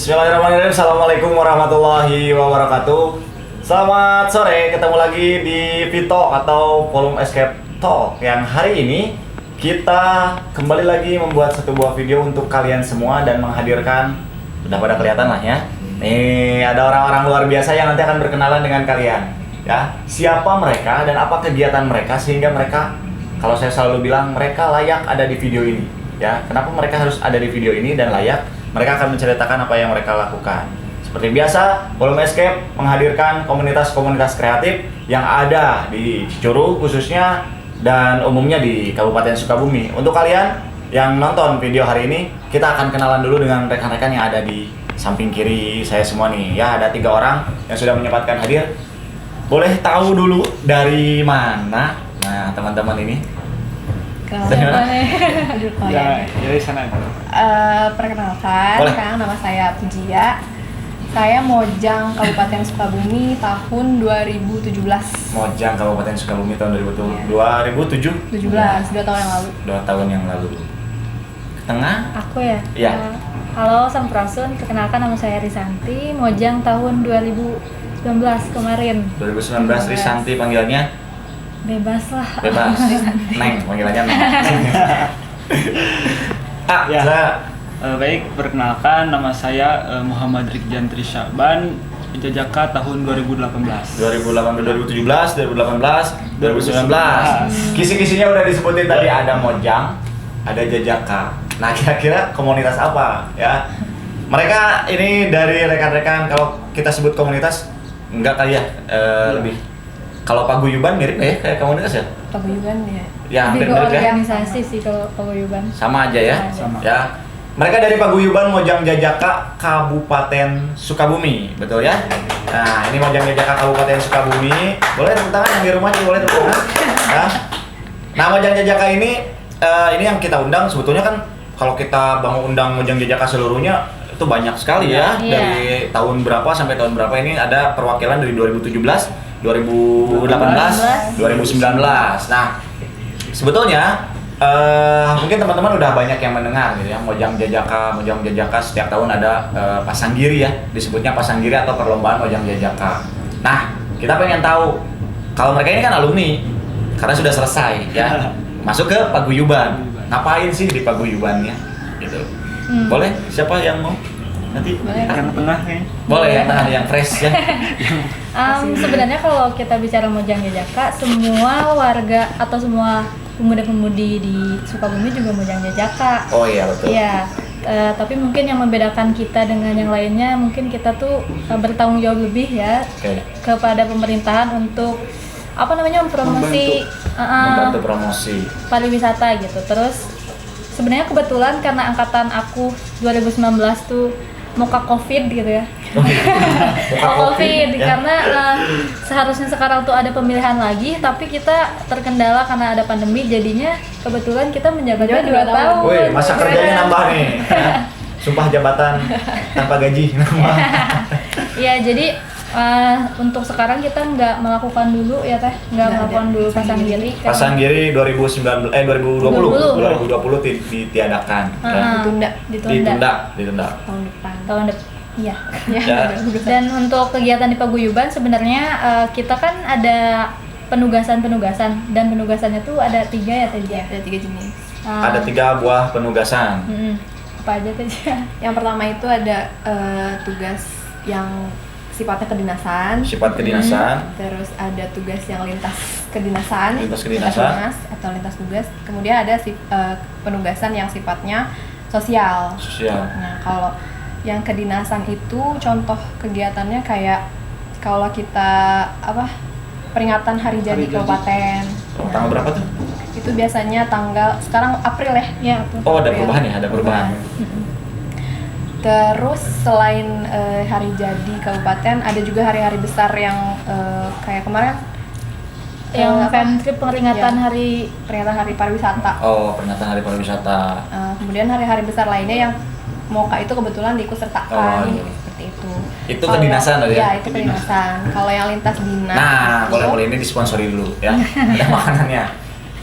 Bismillahirrahmanirrahim. Assalamualaikum warahmatullahi wabarakatuh. Selamat sore, ketemu lagi di Vito atau Volume Escape Talk. Yang hari ini kita kembali lagi membuat satu buah video untuk kalian semua dan menghadirkan, udah pada kelihatan lah ya. Nih ada orang-orang luar biasa yang nanti akan berkenalan dengan kalian. Ya, siapa mereka dan apa kegiatan mereka sehingga mereka, kalau saya selalu bilang, mereka layak ada di video ini. Ya, kenapa mereka harus ada di video ini dan layak? Mereka akan menceritakan apa yang mereka lakukan. Seperti biasa, Volume Escape menghadirkan komunitas-komunitas kreatif yang ada di Cicuru khususnya dan umumnya di Kabupaten Sukabumi. Untuk kalian yang nonton video hari ini, kita akan kenalan dulu dengan rekan-rekan yang ada di samping kiri saya semua nih. Ya, ada 3 orang yang sudah menyempatkan hadir. Boleh tahu dulu dari mana? Nah, teman-teman ini. Ya, dari sana. Perkenalkan, Boleh. Kang, nama saya Pujia. Saya Mojang Kabupaten Sukabumi tahun 2017. Mojang Kabupaten Sukabumi tahun 2007. 17, 2 tahun yang lalu. 2 tahun yang lalu. Tengah? Aku ya? Iya. Halo Sampurasun, perkenalkan nama saya Risanti, Mojang tahun 2019 kemarin. 2019 Risanti panggilannya? Bebas lah. Bebas. Neng, panggilannya Neng. Ya. Saya Baik, perkenalkan nama saya Muhammad Rikjan Trisyaban, Jajaka tahun 2018. 2017, 2018, 2019. Kisi-kisinya udah disebutin tadi, ada Mojang, ada Jajaka. Nah, kira-kira komunitas apa ya? Mereka ini dari rekan-rekan, kalau kita sebut komunitas enggak kali ya, lebih. Kalau paguyuban mirip nggak ya kayak komunitas ya? Paguyuban ya. Ya, hampir Lebih ke mirip ya. organisasi sih kalau paguyuban. Sama aja ya. Sama. Ya. Mereka dari Paguyuban Mojang Jajaka Kabupaten Sukabumi, betul ya? Nah, ini Mojang Jajaka Kabupaten Sukabumi. Boleh tepuk tangan yang di rumah juga boleh tepuk tangan. Ya. Nah, Mojang Jajaka ini yang kita undang sebetulnya kan kalau kita undang Mojang Jajaka seluruhnya itu banyak sekali ya. Iya. Dari tahun berapa sampai tahun berapa ini ada perwakilan dari 2017, 2018, 2019. Nah, sebetulnya mungkin teman-teman udah banyak yang mendengar gitu ya, Mojang Jajaka setiap tahun ada Pasanggiri ya, disebutnya Pasanggiri atau perlombaan Mojang Jajaka. Nah, kita pengen tahu kalau mereka ini kan alumni karena sudah selesai ya, masuk ke paguyuban. Ngapain sih di paguyubannya gitu. Boleh, siapa yang mau? Nanti Boleh. Yang tengah nih. boleh yang tengah, yang fresh ya. Sebenarnya kalau kita bicara Mojang Jajaka, semua warga atau semua pemuda-pemudi di Sukabumi juga Mojang Jajaka. Oh iya betul. Iya, tapi mungkin yang membedakan kita dengan yang lainnya, mungkin kita tuh bertanggung jawab lebih ya Oke. kepada pemerintahan untuk Membantu promosi. pariwisata gitu. Terus sebenarnya kebetulan karena angkatan aku 2019 tuh muka COVID gitu ya. Muka COVID ya. karena seharusnya sekarang tuh ada pemilihan lagi, tapi kita terkendala karena ada pandemi, jadinya kebetulan kita menjabatnya 2 tahun. Wih, masa kerjanya nambah nih. Sumpah jabatan tanpa gaji nambah. Ya, jadi untuk sekarang kita nggak melakukan dulu ya teh, nggak melakukan dulu Pasanggiri. Pasanggiri 2020 ditiadakan. Ditunda Ditunda. Tahun depan. tahun depan. Iya. Ya. Dan untuk kegiatan di paguyuban sebenarnya kita kan ada penugasan dan penugasannya tuh ada 3 ya teh. Ya, ada 3 jenis. Ada 3 buah penugasan. Apa aja teh? Yang pertama itu ada tugas yang sifatnya kedinasan. Sifat kedinasan. Terus ada tugas yang lintas kedinasan. Lintas kedinasan. Dinas atau lintas tugas. Kemudian ada penugasan yang sifatnya sosial. Sosial. Nah, kalau yang kedinasan itu contoh kegiatannya kayak kalau kita peringatan hari jadi Hari jadi. kabupaten. Oh, tanggal berapa tuh? Itu biasanya sekarang April ya. Ya, apa? Oh, ada perubahan ya, ada perubahan. Terus selain hari jadi kabupaten, ada juga hari-hari besar yang kayak kemarin Yang fan trip peringatan Ya. peringatan hari pariwisata. Oh, peringatan hari pariwisata. Kemudian hari-hari besar lainnya yang MOKA itu kebetulan diikutsertakan. Oh, iya. Seperti itu. Itu Kalau kedinasan tadi ya? Iya, itu kedinasan. Kalau yang lintas dinas. Nah, boleh ini disponsori dulu ya. Ada makanannya.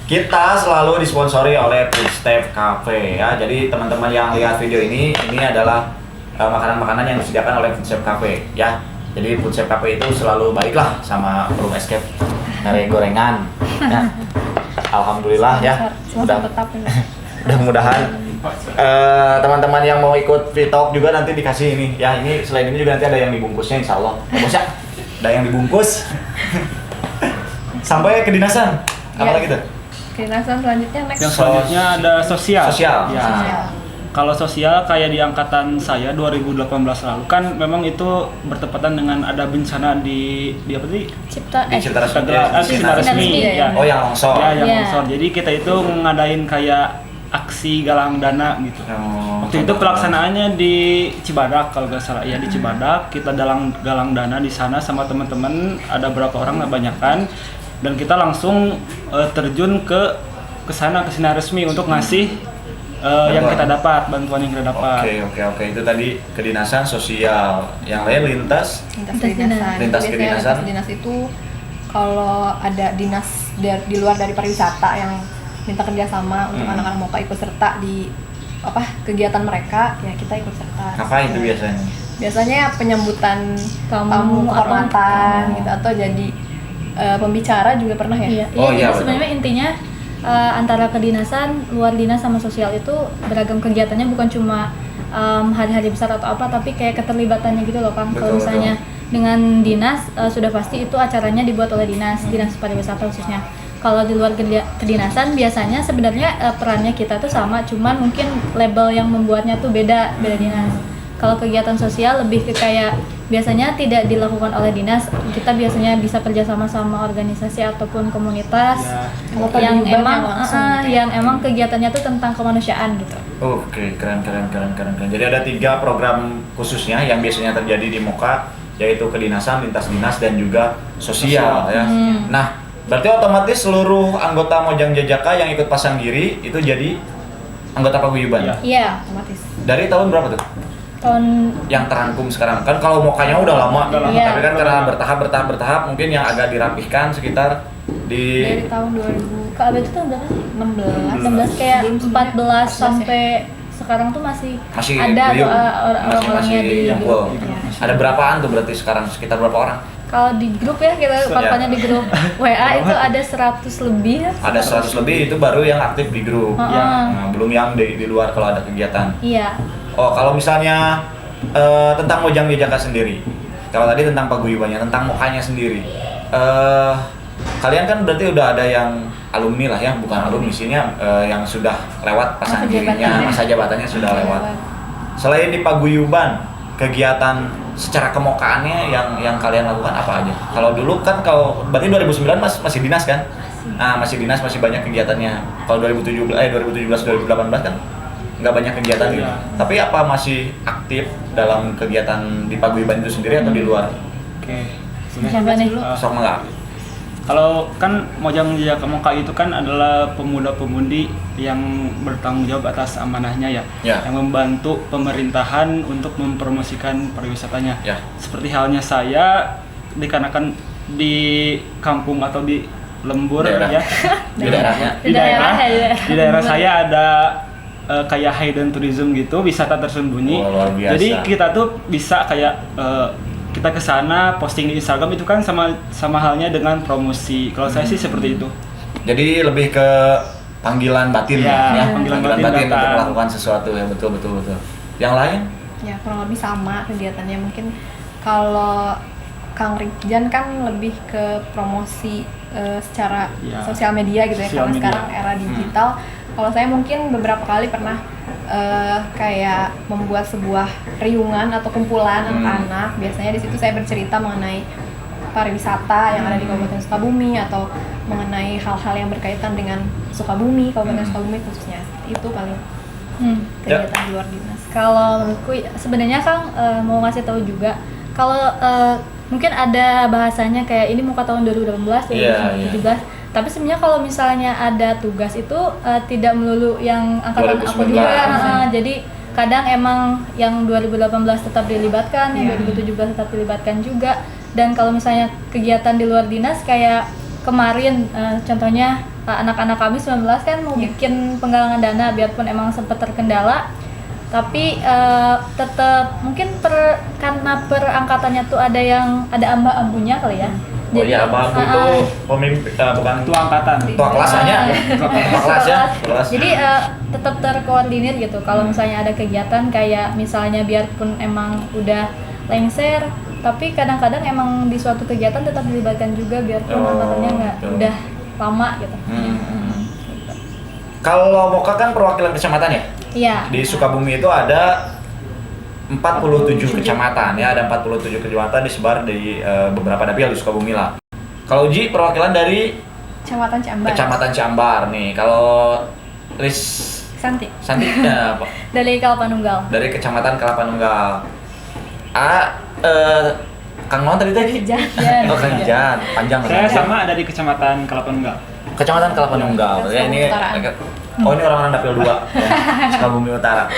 Kita selalu disponsori oleh Food Step Cafe ya. Jadi teman-teman yang lihat video ini adalah makanan-makanan yang disediakan oleh Food Safe Cafe ya. Jadi Food Safe Cafe itu selalu baiklah sama Forum Escape dari gorengan. Ya. Alhamdulillah ya. Sponsor tetap ya. Mudah-mudahan teman-teman yang mau ikut free talk juga nanti dikasih ini ya. Ini selain ini juga nanti ada yang dibungkusnya insya Allah. Bos ya, ada yang dibungkus. Sampai kedinasan. Apa Ya. lagi tuh? Kedinasan selanjutnya next. Yang selanjutnya ada sosial. Sosial. Ya. Sosial. Kalau sosial kayak di angkatan saya 2018 lalu kan memang itu bertepatan dengan ada bencana di apa sih? Di Citra Resmi. Citra Resmi. ya. Oh yang longsor. Ya, yang Ya. longsor. Jadi kita itu ngadain kayak aksi galang dana gitu. Waktu itu pelaksanaannya di Cibadak kalau nggak salah ya, di Cibadak kita galang dana di sana sama teman-teman, ada berapa orang nggak banyakan, dan kita langsung terjun ke sana ke Sinar Resmi untuk ngasih yang kita dapat, bantuan yang kita dapat. Oke. Itu tadi kedinasan sosial. Yang lain lintas. Lintas Lintas kedinasan. dinas. Biasanya Kedinasan. lintas dinas itu kalau ada dinas di luar dari pariwisata yang minta kerjasama untuk anak-anak MOKA ikut serta di kegiatan mereka, ya kita ikut serta. Apa itu biasanya? Biasanya penyambutan Tamu tamu atau- kehormatan gitu, atau jadi pembicara juga pernah ya. Iya, Oh, iya, iya, jadi betul. sebenarnya intinya antara kedinasan, luar dinas sama sosial itu beragam kegiatannya, bukan cuma hari-hari besar atau apa, tapi kayak keterlibatannya gitu loh Kang. Betul, Kalau misalnya dengan dinas sudah pasti itu acaranya dibuat oleh dinas pariwisata khususnya. Kalau di luar kedinasan biasanya sebenarnya perannya kita tuh sama, cuman mungkin label yang membuatnya tuh beda dinas. Kalau kegiatan sosial lebih ke kayak biasanya tidak dilakukan oleh dinas, kita biasanya bisa kerjasama sama organisasi ataupun komunitas Ya. yang Paguyuban emang langsung gitu ya. yang emang kegiatannya tuh tentang kemanusiaan gitu. Oke, keren. Jadi ada 3 program khususnya yang biasanya terjadi di MOKA, yaitu kedinasan, lintas dinas, dan juga sosial ya. Nah, berarti otomatis seluruh anggota Mojang Jajaka yang ikut pasang giri itu jadi anggota paguyuban. Iya. Iya, Otomatis. Dari tahun berapa tuh? tahun Yang terangkum sekarang kan kalau mokanya udah lama, Iya. tapi kan karena bertahap mungkin yang agak dirapihkan sekitar di Dari tahun 2016 KAB itu tahun berapa sih? 16 kayak Sebelum 14 ya. sampai sekarang tuh masih masih ada beliau, orang-orangnya masih di jangkul. grup. Iya. Ada berapaan tuh berarti sekarang, sekitar berapa orang? Kalau di grup ya kita patokannya di grup WA itu ada 100 lebih ya. Ada 100 lebih, itu baru yang aktif di grup. Heeh. Nah, belum yang di luar kalau ada kegiatan. Iya. Oh, kalau misalnya tentang Mojang Jajaka sendiri, kalau tadi tentang paguyubannya, tentang mokanya sendiri, kalian kan berarti udah ada yang alumni lah ya, bukan alumni isinya yang sudah lewat pasang Masa girinya, jabatannya. masa jabatannya sudah lewat. Selain di paguyuban, kegiatan secara kemokaannya yang kalian lakukan apa aja? Kalau dulu kan berarti 2009 masih dinas kan? Nah, masih dinas, masih banyak kegiatannya. Kalau 2018 kan nggak banyak kegiatan gitu. Iya. Tapi apa masih aktif dalam kegiatan di paguyuban itu sendiri atau di luar? Oke. Siapa nih? Sok nggak? Kalau kan Mojang Jajaka MOKA itu kan adalah pemuda-pemudi yang bertanggung jawab atas amanahnya ya, Ya. yang membantu pemerintahan untuk mempromosikan pariwisatanya. Ya. Seperti halnya saya, dikarenakan di kampung atau di lembur Daerah. ya, Di daerahnya? di daerah saya ada kayak hidden tourism gitu, wisata tersembunyi. Oh, luar biasa. Jadi kita tuh bisa kayak kita ke sana posting di Instagram itu kan sama halnya dengan promosi. Kalau saya sih seperti itu. Jadi lebih ke panggilan batin Ya, panggilan panggilan batin batin untuk datang. melakukan sesuatu ya, betul. Yang lain? Ya kurang lebih sama kegiatannya. Mungkin kalau Kang Rikjan kan lebih ke promosi secara Ya. sosial media gitu ya, Sosial karena media. sekarang era digital. Kalau saya mungkin beberapa kali pernah kayak membuat sebuah riungan atau kumpulan anak-anak. Biasanya di situ saya bercerita mengenai pariwisata yang ada di Kabupaten Sukabumi atau mengenai hal-hal yang berkaitan dengan Sukabumi, Kabupaten Sukabumi khususnya. Itu paling kegiatan di luar dinas. Kalau menurutku sebenarnya Kang mau ngasih tahu juga kalau mungkin ada bahasanya kayak ini muka tahun 2018, 2017. Tapi sebenarnya kalau misalnya ada tugas itu tidak melulu yang angkatan aku 2019. juga. Jadi kadang emang yang 2018 tetap dilibatkan, yang 2017 tetap dilibatkan juga. Dan kalau misalnya kegiatan di luar dinas kayak kemarin contohnya anak-anak kami 19 kan mau bikin penggalangan dana, biarpun emang sempat terkendala. Tapi tetap mungkin karena perangkatannya tuh ada ambu-ambunya kali ya. Oh iya, Bang itu pemimpin bukan Ketua angkatan. ketua kelas aja. Ketua kelas ya. Kelas. Jadi tetap terkoordinir gitu. Kalau misalnya ada kegiatan kayak misalnya biarpun emang udah lengser, tapi kadang-kadang emang di suatu kegiatan tetap dilibatkan juga biarpun angkatannya nggak udah lama gitu. Kalau Moka kan perwakilan kecamatan ya? Iya. Di Sukabumi itu ada 47 kecamatan ya, ada 47 kecamatan disebar di beberapa dapil di Sukabumi lah. Kalau Uji perwakilan dari Kecamatan Ciambar. Kecamatan Ciambar nih. Kalau Ris Santi. Santinya apa? Dari Kalpanunggal. Dari Kecamatan Kalapanunggal. Kang Non tadi Jan. Oh, Kang Jan, panjang. Saya sama dari Kecamatan Kalapanunggal. Kecamatan Kalapanunggal. Ya ini oh ini orang-orang dapil 2 Sukabumi Utara.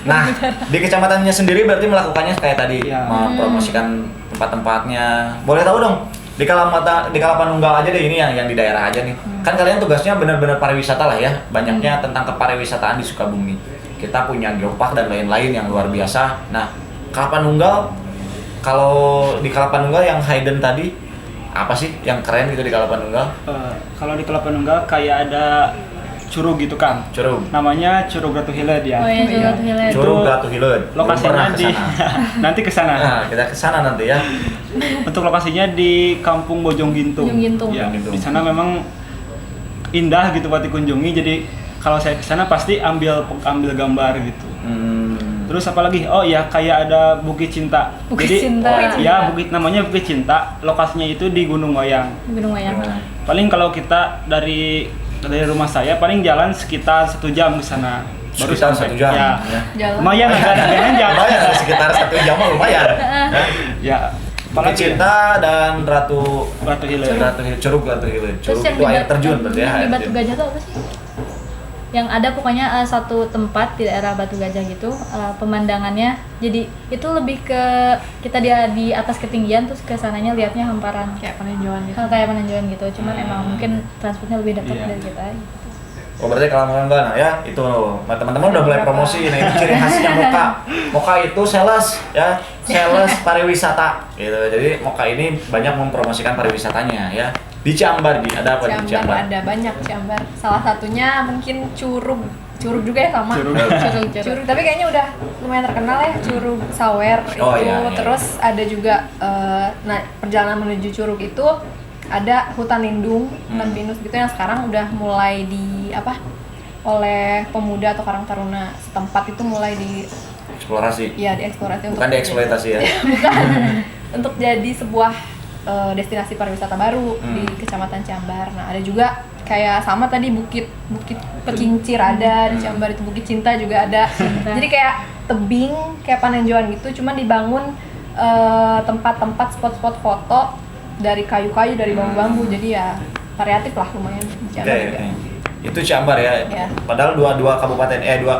Nah, di kecamatannya sendiri berarti melakukannya kayak tadi, Ya. mempromosikan tempat-tempatnya. Boleh tahu dong, di Kalapanunggal aja deh, ini yang di daerah aja nih. Kan kalian tugasnya benar-benar pariwisata lah ya. Banyaknya tentang kepariwisataan di Sukabumi. Kita punya geopark dan lain-lain yang luar biasa. Nah, Kalapanunggal, kalau di Kalapanunggal yang hidden tadi apa sih yang keren gitu di Kalapanunggal? Kalau di Kalapanunggal kayak ada curug gitu kan. Curug. Namanya Curug Ratu Hileud ya. Oh iya, Curug Hileud. Curug Ratu Hileud. Lokasinya di nanti ke sana. Nah, kita ke sana nanti ya. Untuk lokasinya di Kampung Bojong Gintung. Bojong Gintung. Ya, Bojong Gintung. di sana memang indah gitu buat dikunjungi. Jadi kalau saya ke sana pasti ambil gambar gitu. Terus apalagi? Oh ya, kayak ada Bukit Cinta. Bukit Jadi, Cinta. Ya, namanya Bukit Cinta. Lokasinya itu di Gunung Wayang. Gunung Wayang. Paling kalau kita dari rumah saya paling jalan sekitar 1 jam ke sana. Sekitar 1 jam. Ya. Jalan. Lumayan agak jam. Lumayan, sekitar 1 jam mah lumayan. Ya. Bukit Cinta dan Ratu Hileud. Curug Ratu Hileud. Terus Curug yang itu air terjun berarti ya. di air Batu terjun. Gajah tuh apa sih? Yang ada pokoknya satu tempat di daerah Batu Gajah gitu, pemandangannya jadi itu lebih ke kita di atas ketinggian terus ke sananya lihatnya hamparan Kayak peninjauan gitu. kayak penunjukan gitu, cuman emang mungkin transportnya lebih dekat Iya. dari kita gitu. Oh berarti kalau enggak, nah ya itu teman-teman udah mulai promosi nih, ciri khasnya Moka. Moka itu sales ya, sales pariwisata gitu. Jadi Moka ini banyak mempromosikan pariwisatanya ya. Di Ciambar, ada apa di Ciambar? Ada banyak Ciambar. Salah satunya mungkin Curug juga ya sama. Curug. Tapi kayaknya udah lumayan terkenal ya Curug Sawer Oh, itu. iya. Terus ada juga nah perjalanan menuju Curug itu ada hutan lindung, hutan pinus gitu yang sekarang udah mulai oleh pemuda atau karang taruna setempat itu mulai Eksplorasi. dieksplorasi Bukan dieksploitasi ya. bukan untuk jadi sebuah destinasi pariwisata baru di Kecamatan Ciambar. Nah, ada juga kayak sama tadi Bukit Kincir ada di Ciambar, itu Bukit Cinta juga ada. Jadi kayak tebing, kayak Panenjoan gitu, cuman dibangun tempat-tempat spot-spot foto dari kayu-kayu, dari bambu-bambu. Jadi ya variatif lah lumayan di Ciambar juga. Itu Ciambar ya. Ya. Padahal dua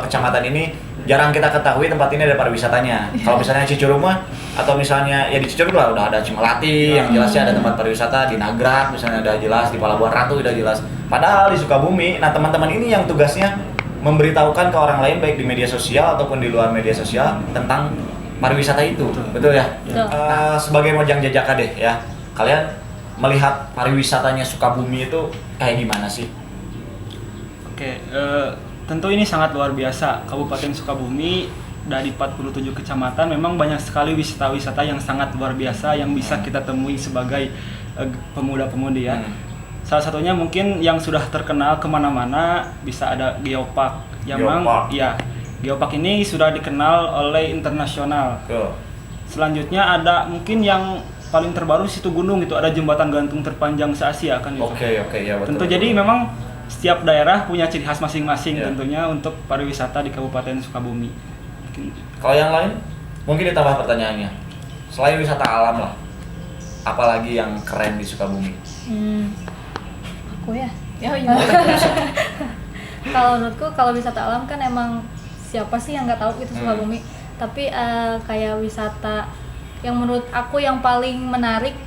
kecamatan ini jarang kita ketahui tempat ini ada pariwisatanya. Kalau misalnya Cicurug mah atau misalnya ya di Cicurug lah udah ada Cimelati yang jelasnya ada tempat pariwisata, di Nagrak misalnya udah jelas, di Palabuhan Ratu udah jelas. Padahal di Sukabumi, nah teman-teman ini yang tugasnya memberitahukan ke orang lain baik di media sosial ataupun di luar media sosial tentang pariwisata itu. Betul ya? Betul. Sebagai Mojang Jajaka deh ya. Kalian melihat pariwisatanya Sukabumi itu kayak gimana sih? Oke, tentu ini sangat luar biasa. Kabupaten Sukabumi dari 47 kecamatan memang banyak sekali wisata-wisata yang sangat luar biasa yang bisa kita temui sebagai pemuda-pemudi ya. Salah satunya mungkin yang sudah terkenal kemana-mana bisa ada Geopark. Geopark. Geopark ini sudah dikenal oleh internasional. Selanjutnya ada mungkin yang paling terbaru Situ Gunung, itu ada jembatan gantung terpanjang se-Asia kan itu. Oke, ya betul. Tentu jadi memang setiap daerah punya ciri khas masing-masing tentunya untuk pariwisata di Kabupaten Sukabumi. Kalau yang lain, mungkin ditambah pertanyaannya. Selain wisata alam lah, apalagi yang keren di Sukabumi? Aku ya. Iya. Kalau menurutku kalau wisata alam kan emang siapa sih yang nggak tahu itu Sukabumi. Tapi kayak wisata yang menurut aku yang paling menarik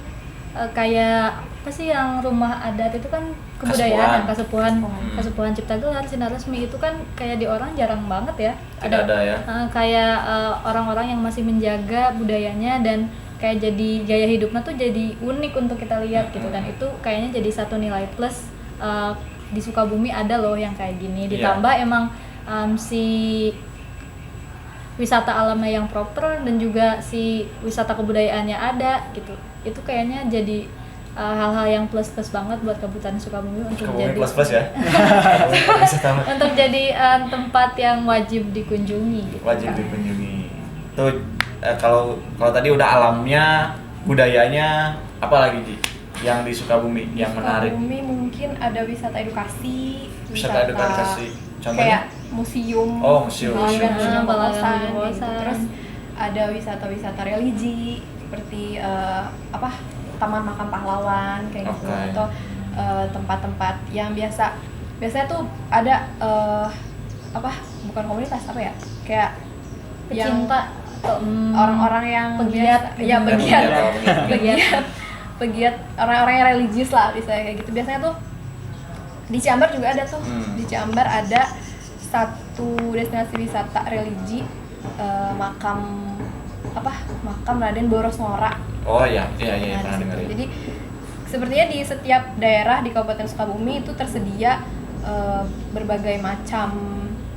kayak apa sih yang rumah adat itu kan kebudayaan, Kasepuhan. Kasepuhan Cipta Gelar, Sinar Resmi itu kan kayak di orang jarang banget ya. Tidak ada ya. Kayak orang-orang yang masih menjaga budayanya dan kayak jadi gaya hidupnya tuh jadi unik untuk kita lihat gitu, dan itu kayaknya jadi satu nilai plus di Sukabumi ada loh yang kayak gini. Ditambah emang si wisata alamnya yang proper dan juga si wisata kebudayaannya ada gitu. Itu kayaknya jadi hal-hal yang plus banget buat Kabupaten Sukabumi untuk jadi plus ya. untuk jadi tempat yang wajib dikunjungi gitu. Wajib dikunjungi. Tuh kalau tadi udah alamnya, budayanya, apa lagi Ji? Yang di Sukabumi yang menarik. Sukabumi mungkin ada wisata edukasi, Wisata edukasi. Contohnya kayak museum, museum. museum Balagan gitu. Bosan. Terus ada wisata-wisata religi seperti Taman Makam Pahlawan kayak gitu, Oke. atau tempat-tempat yang biasanya tuh ada bukan komunitas apa ya, kayak yang Pecinta atau orang-orang yang pegiat. ya pegiat Pegiat. pegiat orang-orang yang religius lah, bisa kayak gitu. Biasanya tuh di Ciambar juga ada tuh. Di Ciambar ada satu destinasi wisata religi, makam Raden Boros Ngora. Oh iya, Nah, pernah di dengar situ. ya. Jadi sepertinya di setiap daerah di Kabupaten Sukabumi itu tersedia berbagai macam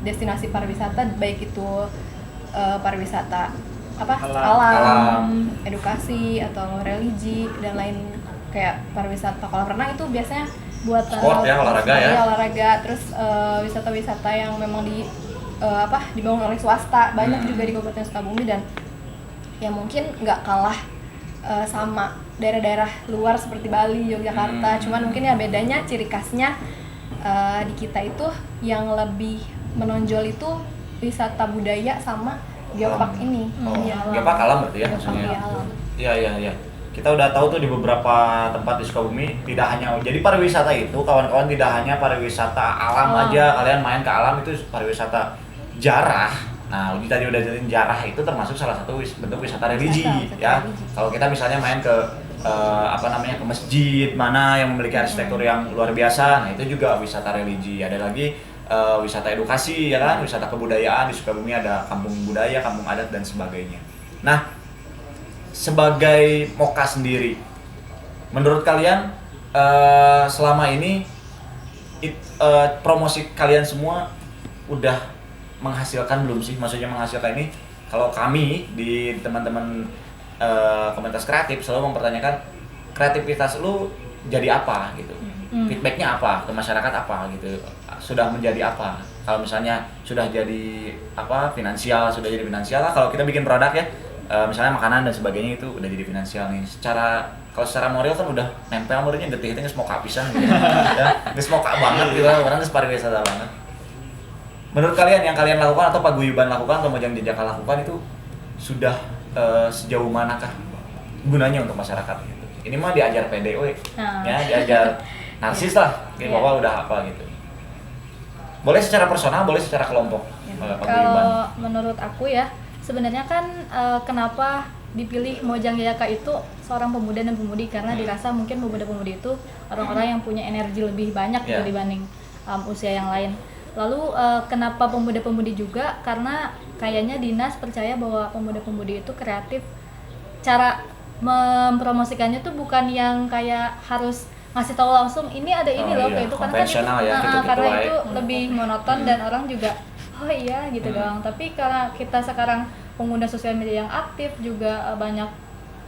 destinasi pariwisata, baik itu pariwisata alam, edukasi atau religi dan lain, kayak pariwisata kolam renang itu biasanya buat Sport ya, olahraga ya. olahraga. Terus wisata-wisata yang memang dibangun oleh swasta banyak juga di Kabupaten Sukabumi, dan yang mungkin nggak kalah sama daerah-daerah luar seperti Bali, Yogyakarta. Cuman mungkin ya bedanya, ciri khasnya di kita itu yang lebih menonjol itu wisata budaya sama geopark ini. Geopark alam berarti ya Geopark maksudnya. alam. Iya. Kita udah tahu tuh di beberapa tempat di Sukabumi tidak hanya jadi pariwisata itu, kawan-kawan, tidak hanya pariwisata alam aja, kalian main ke alam itu pariwisata jarah. Nah, Uji tadi udah jelasin jarah itu termasuk salah satu bentuk wisata religi ya. Kalau kita misalnya main ke ke masjid mana yang memiliki arsitektur yang luar biasa, nah itu juga wisata religi. Ada lagi wisata edukasi ya kan, wisata kebudayaan. Di Sukabumi ada kampung budaya, kampung adat dan sebagainya. Nah, sebagai Moka sendiri, menurut kalian selama ini promosi kalian semua udah menghasilkan belum sih? Maksudnya menghasilkan ini, kalau kami di teman-teman komunitas kreatif selalu mempertanyakan kreativitas lu jadi apa gitu, feedbacknya apa ke masyarakat, apa gitu, sudah menjadi apa? Kalau misalnya sudah jadi finansial, sudah jadi finansial lah. Kalau kita bikin produk ya, misalnya makanan dan sebagainya, itu udah jadi finansial nih. Kalau secara moral kan udah nempel muridnya, detik-detik nge-smoke pisan gitu ya, nge-smoke banget gitu, orang nge-pariwisata banget. Menurut kalian, yang kalian lakukan atau paguyuban lakukan atau Mojang Jejaka lakukan itu sudah sejauh manakah gunanya untuk masyarakat gitu? Ini mah diajar PDW, ya diajar narsis lah, bahwa udah apa gitu. Boleh secara personal, boleh secara kelompok. Kalau menurut aku ya, sebenarnya kan kenapa dipilih Mojang Jejaka itu seorang pemuda dan pemudi, karena dirasa mungkin pemuda-pemudi itu orang-orang yang punya energi lebih banyak gitu dibanding usia yang lain. Lalu kenapa pemuda-pemudi juga? Karena kayaknya dinas percaya bahwa pemuda-pemudi itu kreatif. Cara mempromosikannya tuh bukan yang kayak harus ngasih tahu langsung ini ada ini loh kayak itu, karena kan itu karena itu lebih monoton dan orang juga oh iya gitu doang. Tapi karena kita sekarang pengguna sosial media yang aktif juga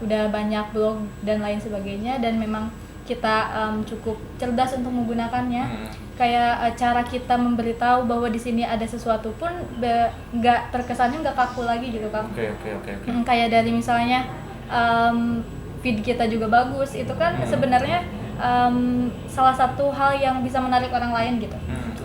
udah banyak blog dan lain sebagainya, dan memang kita cukup cerdas untuk menggunakannya. Kayak cara kita memberitahu bahwa di sini ada sesuatu pun nggak terkesannya nggak kaku lagi gitu kan. Oke. Kayak dari misalnya feed kita juga bagus, itu kan sebenarnya salah satu hal yang bisa menarik orang lain gitu.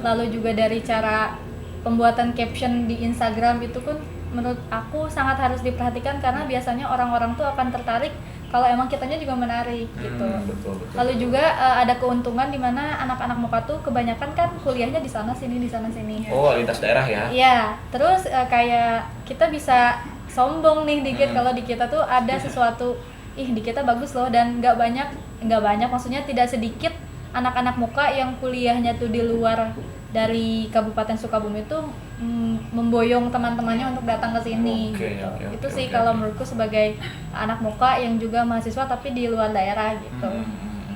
Lalu juga dari cara pembuatan caption di Instagram itu pun menurut aku sangat harus diperhatikan, karena biasanya orang-orang tuh akan tertarik kalau emang kitanya juga menarik gitu. Betul. Lalu juga ada keuntungan di mana anak-anak Moka tuh kebanyakan kan kuliahnya di sana sini. Oh, lintas daerah ya? Iya, terus kayak kita bisa sombong nih dikit kalau di kita tuh ada sesuatu ih di kita bagus loh, dan nggak banyak maksudnya tidak sedikit anak-anak muka yang kuliahnya tuh di luar dari Kabupaten Sukabumi itu memboyong teman-temannya untuk datang ke sini. Itu sih kalau menurutku sebagai anak muka yang juga mahasiswa tapi di luar daerah gitu.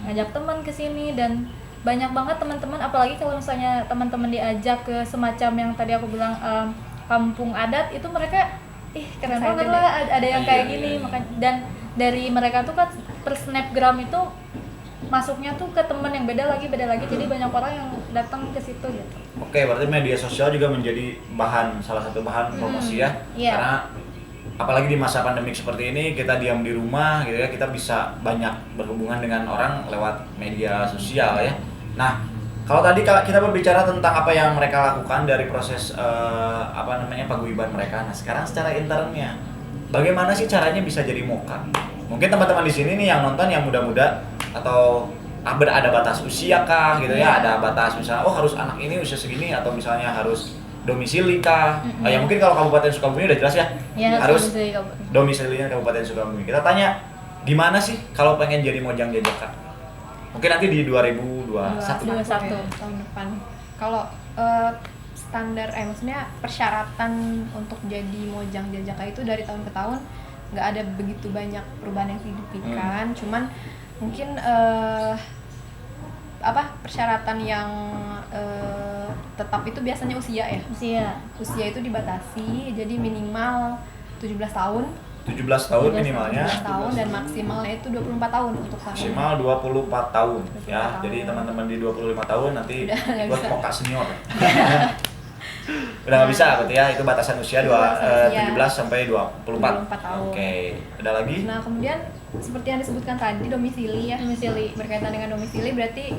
Ngajak teman ke sini, dan banyak banget teman-teman, apalagi kalau misalnya teman-teman diajak ke semacam yang tadi aku bilang kampung adat, itu mereka keren banget lah, ada yang kayak gini. Makanya, dan dari mereka tuh kan per snapgram itu masuknya tuh ke temen yang beda lagi, jadi banyak orang yang datang ke situ gitu. Oke, berarti media sosial juga menjadi salah satu bahan promosi ya. Karena apalagi di masa pandemik seperti ini, kita diam di rumah gitu ya, kita bisa banyak berhubungan dengan orang lewat media sosial ya. Nah, kalau tadi kita berbicara tentang apa yang mereka lakukan dari proses paguyuban mereka. Nah, sekarang secara internnya, bagaimana sih caranya bisa jadi moka? Mungkin teman-teman di sini nih yang nonton yang muda-muda atau ada batas usia kah gitu ya, ada batas misalnya harus anak ini usia segini, atau misalnya harus domisili kah? Ya mungkin kalau Kabupaten Sukabumi udah jelas ya, harus domisilinya Kabupaten Sukabumi. Kita tanya gimana sih kalau pengen jadi mojang jajaka? Mungkin nanti di 2021 tahun depan. Kalau standar maksudnya persyaratan untuk jadi mojang jajaka itu dari tahun ke tahun nggak ada begitu banyak perubahan yang signifikan, cuman mungkin persyaratan yang tetap itu biasanya usia itu dibatasi, jadi minimal 17 tahun minimalnya, 17 tahun, dan maksimalnya itu 24 tahun untuk maksimal 24 tahun ya. Jadi teman-teman di 25 tahun nanti buat moka senior. Udah nggak bisa berarti ya, itu batasan usia 17 sampai 24 tahun. Oke, ada lagi? Nah, kemudian seperti yang disebutkan tadi, domisili. Berkaitan dengan domisili berarti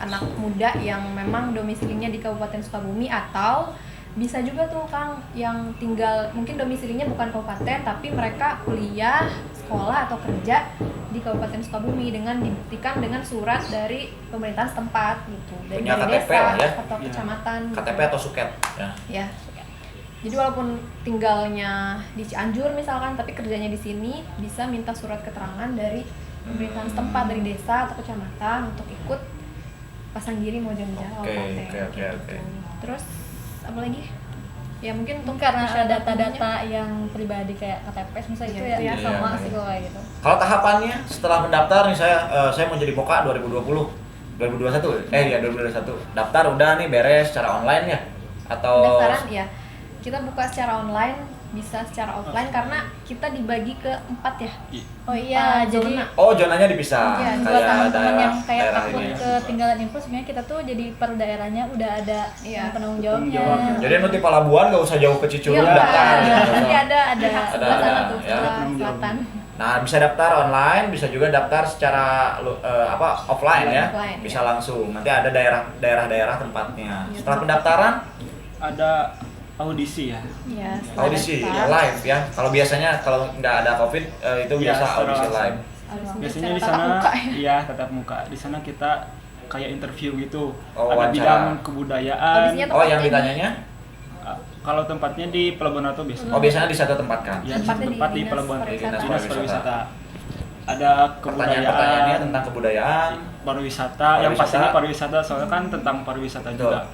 anak muda yang memang domisilinya di Kabupaten Sukabumi, atau bisa juga tuh Kang yang tinggal mungkin domisilinya bukan kabupaten tapi mereka kuliah, sekolah atau kerja di Kabupaten Sukabumi dengan dibuktikan dengan surat dari pemerintahan setempat gitu, dari KTP desa ya? atau kecamatan. KTP atau suket Ya. Jadi walaupun tinggalnya di Cianjur misalkan tapi kerjanya di sini, bisa minta surat keterangan dari pemerintahan setempat, dari desa atau kecamatan untuk ikut pasang giri mojang jajaka. Oke. Terus apa lagi? Ya mungkin untuk karena ada data-data yang pribadi kayak KTP misalnya itu ya sama sih kalau kayak gitu. Kalau tahapannya setelah mendaftar nih, saya mau jadi moka 2021 daftar udah nih beres secara online ya, atau pendaftaran ya kita buka secara online, bisa secara offline karena kita dibagi ke 4 ya. Oh iya, jadi zonanya dipisah. Iya, buat teman-teman yang kayak daerah takut ini. ketinggalan info, sebenarnya kita tuh jadi per daerahnya udah ada yang penanggung jawabnya. Jadi nanti Palabuhan nggak usah jauh ke Cicurug daftar. Nanti ada sebelah sana tuh, ya. sebelah selatan. Nah, bisa daftar online, bisa juga daftar secara offline ya. Offline, bisa langsung. Nanti ada daerah-daerah tempatnya. Setelah pendaftaran ada audisi ya. Iya, audisi live ya. Kalau biasanya kalau nggak ada COVID itu biasa audisi live. Biasanya di sana tatap muka. Di sana kita kayak interview gitu. Ada Wawancara. bidang kebudayaan. Yang ditanyanya? Kalau tempatnya di Pelabuhan Ratu biasanya. Biasanya di satu tempat kan? Ya, di satu tempat di Pelabuhan Ratu. Dinas Pariwisata. Ada Pertanyaannya tentang kebudayaan, pariwisata, yang pastinya pariwisata, soalnya kan tentang pariwisata juga.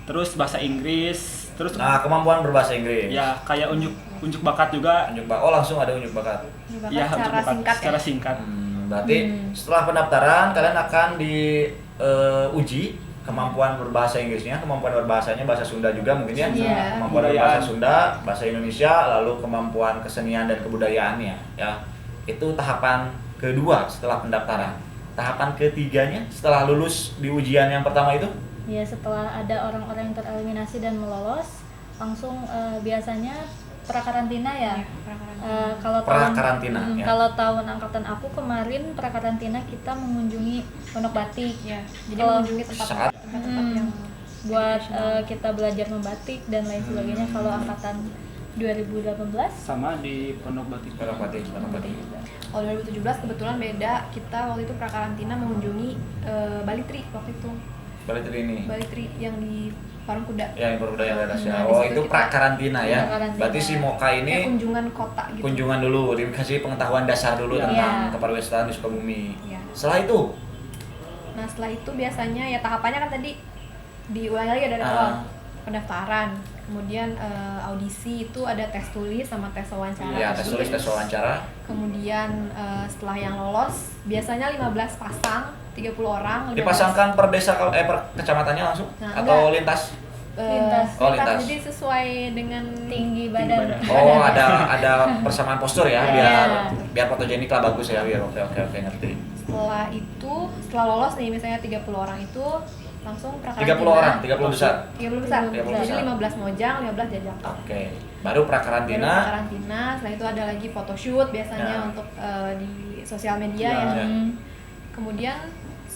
Terus bahasa Inggris, terus kemampuan berbahasa Inggris. Ya, kayak unjuk bakat juga. Langsung ada unjuk bakat. Ya, secara singkat. Berarti setelah pendaftaran kalian akan diuji kemampuan berbahasa Inggrisnya, kemampuan berbahasanya bahasa Sunda juga mungkin ya. Kemampuan berbahasa Sunda, bahasa Indonesia, lalu kemampuan kesenian dan kebudayaannya ya. Itu tahapan kedua setelah pendaftaran. Tahapan ketiganya setelah lulus di ujian yang pertama itu? Ya, setelah ada orang-orang yang tereliminasi dan melolos, langsung biasanya prakarantina ya. Kalau tahun angkatan aku kemarin prakarantina kita mengunjungi Pondok Batik ya. Jadi mengunjungi tempat yang buat kita belajar membatik dan lain sebagainya. Kalau angkatan 2018 sama di Pondok Batik. Kalau 2017 kebetulan beda, kita waktu itu prakarantina mengunjungi Balitri waktu itu. Balitri ini. Balitri yang di Parung Kuda. Yang berbudaya Leras ya. Nah, di Oh, situ itu kita- pra-karantina ya. Pra-karantina. Berarti si Mocha ini Kayak kunjungan kota gitu. kunjungan dulu, dikasih pengetahuan dasar dulu Iya. tentang Iya. kepariwisataan di Sukabumi. Iya. Setelah itu, Nah setelah itu biasanya ya tahapannya kan tadi diulangi lagi dari Ah. awal, pendaftaran, kemudian audisi itu ada tes tulis sama tes wawancara. ya tes tulis, tes wawancara. Kemudian setelah yang lolos biasanya 15 pasang, 30 orang. 15 Dipasangkan per desa per kecamatannya langsung Nah, atau enggak. lintas? Lintas. Oh, lintas. Jadi sesuai dengan Tinggi badan. badan. Oh, ada persamaan postur ya, Iya. biar fotogenik lah, bagus ya. Biar oke ngerti. setelah lolos nih misalnya 30 orang itu langsung 30 orang, 30 besar. 30 besar. 30 Jadi besar. 15 mojang, 15 jajaka. Oke. Baru pra-karantina. Karantina, setelah itu ada lagi photoshoot biasanya Ya. untuk di sosial media Ya. ya. Ya. Kemudian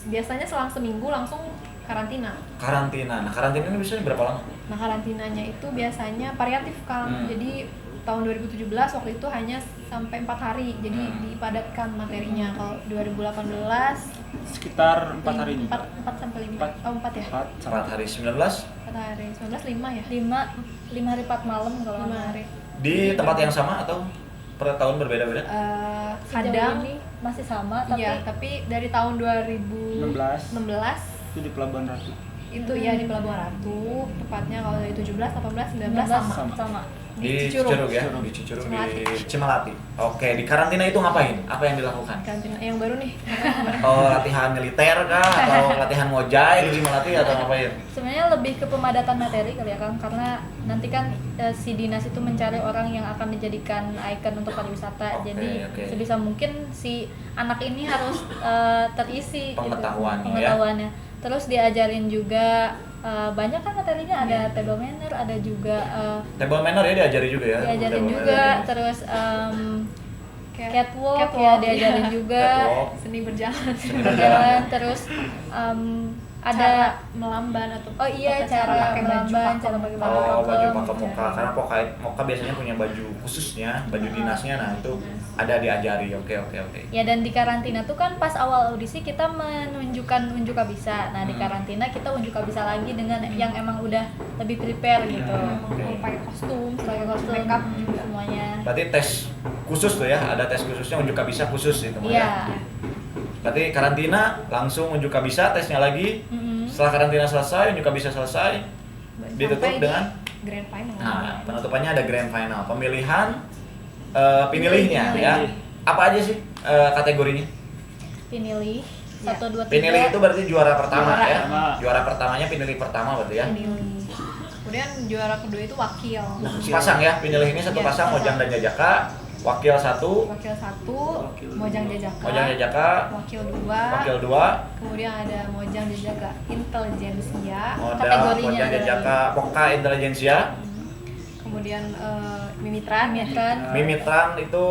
biasanya selang seminggu langsung karantina. Karantina. Nah, karantina ini biasanya berapa lama? Nah, karantinanya itu biasanya variatif Kang. Jadi tahun 2017 waktu itu hanya sampai 4 hari. Jadi dipadatkan materinya. Kalau 2018 Sekitar 4 hari ini. 4 sampai 5. Empat. Oh, 4 ya. 4 4 hari 19 4 hari. 19 5 ya? 5 hari 4 malam kalau 5 nggak hari. di tempat yang sama atau per tahun berbeda-beda? Sejauh Kadang ini masih sama tapi iya, tapi dari tahun 2016 itu di Pelabuhan Ratu. itu ya di Pelabuhan Ratu, tepatnya kalau dari 17, 18, 19 sama. sama. Di Cicurug. Cicurug ya, di Cicurug di Cimalati. Oke, di karantina itu ngapain? Apa yang dilakukan? Karantina yang baru nih. Oh, latihan militer kah atau latihan ngojai di Cimalati atau ngapain? Sebenarnya lebih ke pemadatan materi kali ya Kang, karena nanti kan si dinas itu mencari orang yang akan dijadikan ikon untuk pariwisata. Oke, Jadi oke. sebisa mungkin si anak ini harus terisi Pengetahuannya, gitu, pengetahuannya. Terus diajarin juga banyak kan materinya, ada table manner, ada juga Table manner ya diajari juga ya. diajarin Table juga, manner. terus Kayak catwalk ya diajarin juga, Catwalk. seni berjalan. Seni berjalan, terus ada melamban atau oh iya atau cara pakai baju melamban, pakem. cara pakai Oh, baju pakem. pakem Mocha. Karena Mocha biasanya punya baju khususnya, baju dinasnya. Nah, itu ada diajari. Oke. Ya, dan di karantina tuh kan pas awal audisi kita menunjukkan unjuk kabisa. Nah, di karantina kita unjuk kabisa lagi dengan yang emang udah lebih prepare gitu. Oke. Pakai kostum, Pakai kostum, makeup juga semuanya. Berarti tes khusus tuh ya, ada tes khususnya unjuk kabisa khusus itu. Iya. Berarti karantina langsung unjuk kabisa, tesnya lagi. Mm-mm. Setelah karantina selesai, unjuk kabisa selesai, ditutup Sampai di dengan grand final. nah, penutupannya ada grand final, pemilihan penilihnya Penilih. ya. Apa aja sih kategorinya? Pinilih Ya. 1 2 3. Pinilih itu berarti juara pertama Juara ya. pertama. Juara pertamanya pinilih pertama berarti ya. Pinilih. Kemudian juara kedua itu wakil. Sepasang ya, pinilih ini satu Iya, pasang sepasang. Mojang dan Jajaka, wakil 1, Wakil 1, Mojang Jajaka. Mojang Jajaka, Wakil 2. wakil 2, Kemudian ada Mojang Jajaka Intelijensia. Kategorinya Mojang ada Jajaka, Poka Intelijensia, Kemudian Mimitran. Mitran. Mimitran itu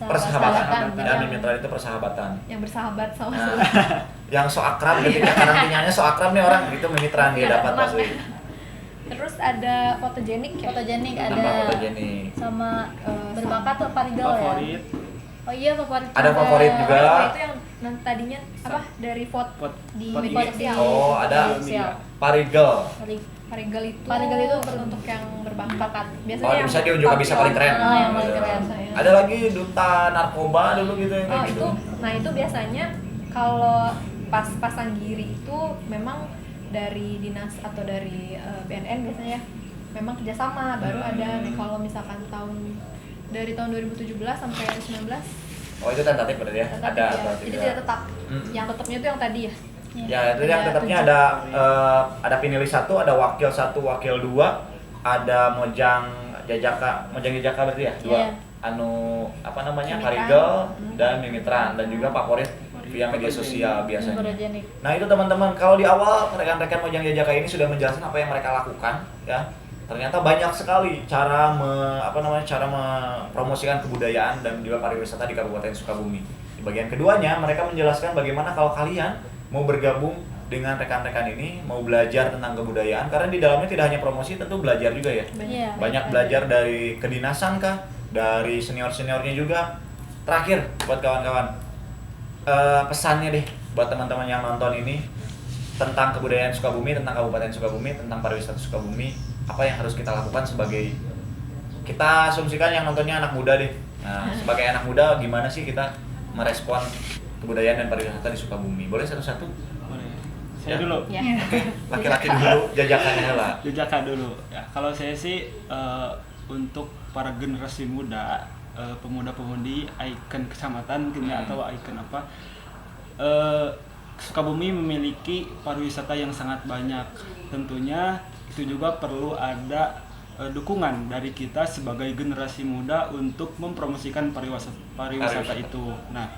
persahabatan. Persahabatan. Dan Mimitran itu persahabatan. Yang bersahabat sama Nah, semua. yang so akrab ketika karantinanya so akrab nih orang itu Mimitran dia dapat Tenang. pasti. Terus ada fotogenik ya. Fotogenik Tambah ada fotogenik. sama berbakat tuh Parigal ya. Favorit. Oh iya, favorit. Ada favorit juga. Nah, itu yang tadinya apa dari vote Vote di vote media IG. sosial. Oh, ada Sosial. Parigel. Parigal itu itu untuk yang berbakat. Biasanya Oh, yang bisa dia juga bisa paling keren. Oh, yang paling keren. Ada lagi duta narkoba dulu gitu yang Oh, kayak gitu. itu biasanya kalau pas pasang giri itu memang dari dinas atau dari BNN biasanya memang kerjasama baru ada nih kalau misalkan dari tahun 2017 sampai 2019 Oh, itu tentatif berarti ya? tetap Ada ya. berarti Jadi ya. tidak tetap. Mm. Yang tetapnya itu yang tadi ya. Ya, itu yang Ada tetapnya 7. ada pinilih 1, ada wakil 1, wakil 2, ada Mojang Jajaka berarti ya? 2. Iya. Anu apa namanya? Mimitran. Parigel dan Mimitran dan juga favorit via media sosial biasanya. Fotogenik. Nah, itu teman-teman, kalau di awal rekan-rekan Mojang Jajaka ini sudah menjelaskan apa yang mereka lakukan ya. Ternyata banyak sekali cara mempromosikan kebudayaan dan juga pariwisata di Kabupaten Sukabumi. Di bagian keduanya mereka menjelaskan bagaimana kalau kalian mau bergabung dengan rekan-rekan ini, mau belajar tentang kebudayaan, karena di dalamnya tidak hanya promosi, tentu belajar juga ya. Iya. Banyak belajar dari kedinasan kah, dari senior-seniornya juga. Terakhir buat kawan-kawan, pesannya deh buat teman-teman yang nonton ini, tentang kebudayaan Sukabumi, tentang Kabupaten Sukabumi, tentang pariwisata Sukabumi, apa yang harus kita lakukan sebagai, kita asumsikan yang nontonnya anak muda deh. Nah, sebagai anak muda gimana sih kita merespon kebudayaan dan pariwisata di Sukabumi? Boleh satu-satu? Boleh. Saya Ya. dulu. Ya. Laki-laki dulu, jajakannya lah. Jejaka dulu. Ya, kalau saya sih untuk para generasi muda, pemuda-pemudi, ikon kecamatan mungkin ya, atau ikon apa, Sukabumi memiliki pariwisata yang sangat banyak. Tentunya itu juga perlu ada dukungan dari kita sebagai generasi muda untuk mempromosikan pariwisata itu. Nah,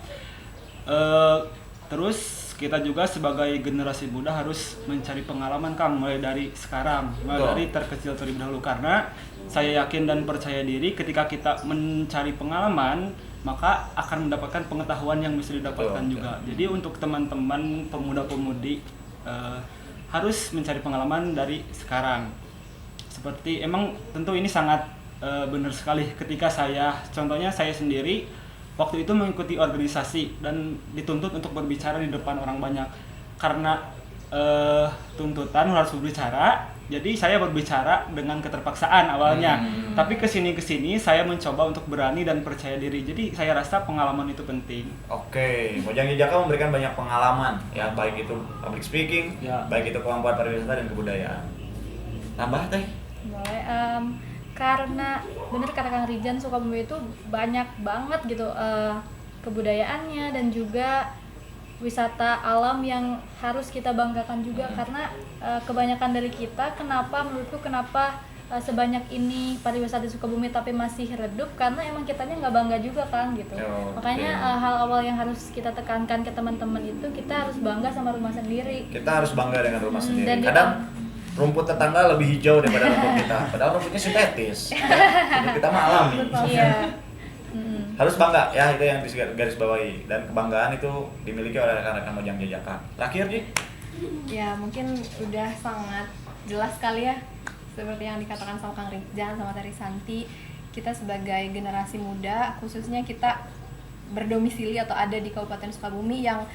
terus kita juga sebagai generasi muda harus mencari pengalaman, Kang, mulai dari sekarang, mulai dari terkecil terlebih dahulu, karena saya yakin dan percaya diri ketika kita mencari pengalaman maka akan mendapatkan pengetahuan yang bisa didapatkan juga. Jadi untuk teman-teman pemuda-pemudi harus mencari pengalaman dari sekarang. Seperti emang tentu ini sangat benar sekali ketika contohnya saya sendiri waktu itu mengikuti organisasi dan dituntut untuk berbicara di depan orang banyak karena tuntutan harus berbicara. Jadi saya berbicara dengan keterpaksaan awalnya, tapi kesini saya mencoba untuk berani dan percaya diri. Jadi saya rasa pengalaman itu penting. Oke, Mojang Jejaka memberikan banyak pengalaman ya, baik itu public speaking, Ya. baik itu kemampuan pariwisata dan kebudayaan. Tambah teh? Boleh. Karena bener kata Kang Rijan, Sukabumi itu banyak banget gitu kebudayaannya dan juga wisata alam yang harus kita banggakan juga, karena kebanyakan dari kita menurutku kenapa sebanyak ini pariwisata di Sukabumi tapi masih redup, karena emang kitanya nggak bangga juga kan gitu. Makanya hal awal yang harus kita tekankan ke teman-teman itu kita harus bangga sama rumah sendiri. Kita harus bangga dengan rumah sendiri. Dan Kadang rumput tetangga lebih hijau daripada rumput kita, padahal rumputnya sintetis. Rumput kita mah alami. Iya. Harus bangga ya, itu yang garis bawahi, dan kebanggaan itu dimiliki oleh rekan-rekan Mojang Jejaka. Terakhir Ji? Ya mungkin udah sangat jelas sekali ya, seperti yang dikatakan sama Kang Rizjan sama Teri Santi, kita sebagai generasi muda, khususnya kita berdomisili atau ada di Kabupaten Sukabumi yang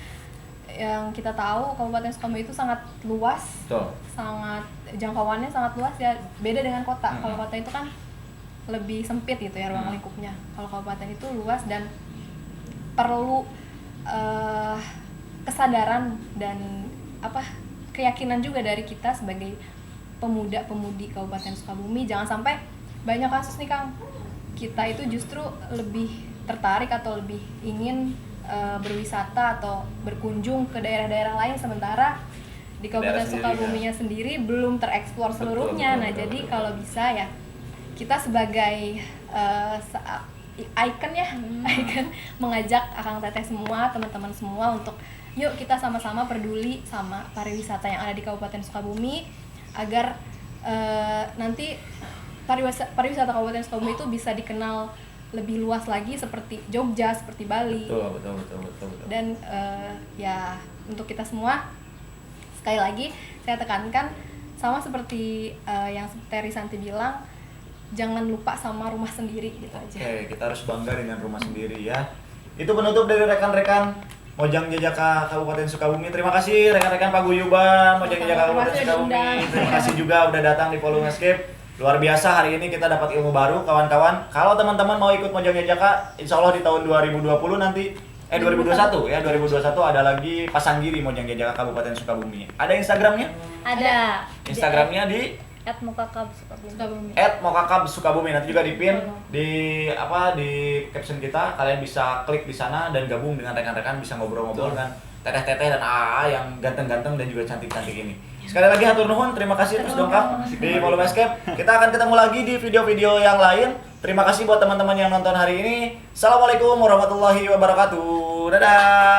kita tahu Kabupaten Sukabumi itu sangat luas, sangat jangkauannya sangat luas ya, beda dengan kota. Kalau kota itu kan lebih sempit gitu ya ruang lingkupnya. Kalau kabupaten itu luas dan perlu kesadaran dan keyakinan juga dari kita sebagai pemuda-pemudi Kabupaten Sukabumi. Jangan sampai banyak kasus nih Kang, kita itu justru lebih tertarik atau lebih ingin berwisata atau berkunjung ke daerah-daerah lain, sementara di Kabupaten Sukabuminya sendiri belum tereksplor seluruhnya. Jadi kalau bisa ya kita sebagai ikon ya, ikon mengajak Akang Teteh semua, teman-teman semua untuk yuk kita sama-sama peduli sama pariwisata yang ada di Kabupaten Sukabumi agar nanti pariwisata Kabupaten Sukabumi itu bisa dikenal lebih luas lagi seperti Jogja, seperti Bali. Betul. Dan ya untuk kita semua sekali lagi saya tekankan sama seperti yang Teri Santi bilang, jangan lupa sama rumah sendiri gitu aja. Oke, kita harus bangga dengan rumah sendiri ya. Itu penutup dari rekan-rekan Mojang Jejaka Kabupaten Sukabumi. Terima kasih rekan-rekan Paguyuban Mojang Jejaka Kabupaten Sukabumi. Terima kasih juga udah datang di Volume Escape. Luar biasa, hari ini kita dapat ilmu baru kawan-kawan. Kalau teman-teman mau ikut Mojang Jejaka, insya Allah di tahun 2020 nanti 2021 ya, 2021 ada lagi Pasanggiri Mojang Jejaka Kabupaten Sukabumi. Ada Instagramnya? Ada. Instagramnya di @mokakab Sukabumi. @mokakab Sukabumi. Nanti juga dipin di caption kita. Kalian bisa klik di sana dan gabung dengan rekan-rekan, bisa ngobrol-ngobrol dengan teteh-teteh dan AA yang ganteng-ganteng dan juga cantik-cantik ini. Sekali lagi hatur nuhun, terima kasih terus dongkap di Volume Escape. Kita akan ketemu lagi di video-video yang lain. Terima kasih buat teman-teman yang nonton hari ini. Assalamualaikum warahmatullahi wabarakatuh. Dadah.